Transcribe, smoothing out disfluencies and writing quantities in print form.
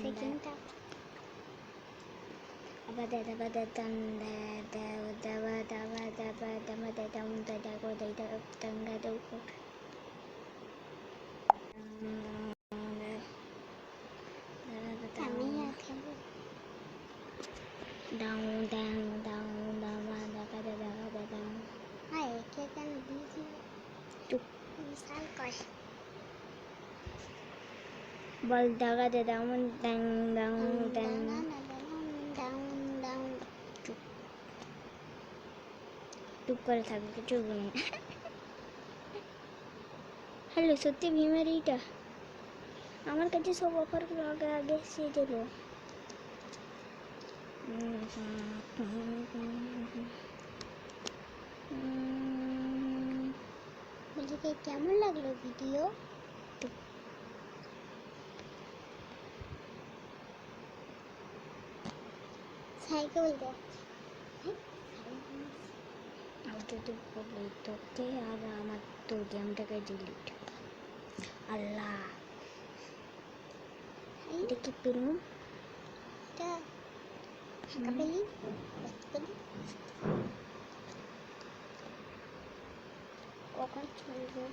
সেকেন্ডটা আমি আর খেলবো হাই কে কেন দিয়েছি চুপ বিশাল কয় বল দাগা দে দামন ডাং ডাং ডাং ডাউন ডাউন চুপ করে থাকবে কিছু বলি না হ্যালো সত্যি ভীমের এইটা আমার কাছে সব অফারগুলো আগে আগে এসে দিল বলছি কি কেমন লাগলো ভিডিও সাইকে বলতে যদি বলি তোকে আর আমার তো গেমটাকে ডিলিট আল্লাহ এটা কি পেলাম এটা ফাঁকা পেলি কখন চলবে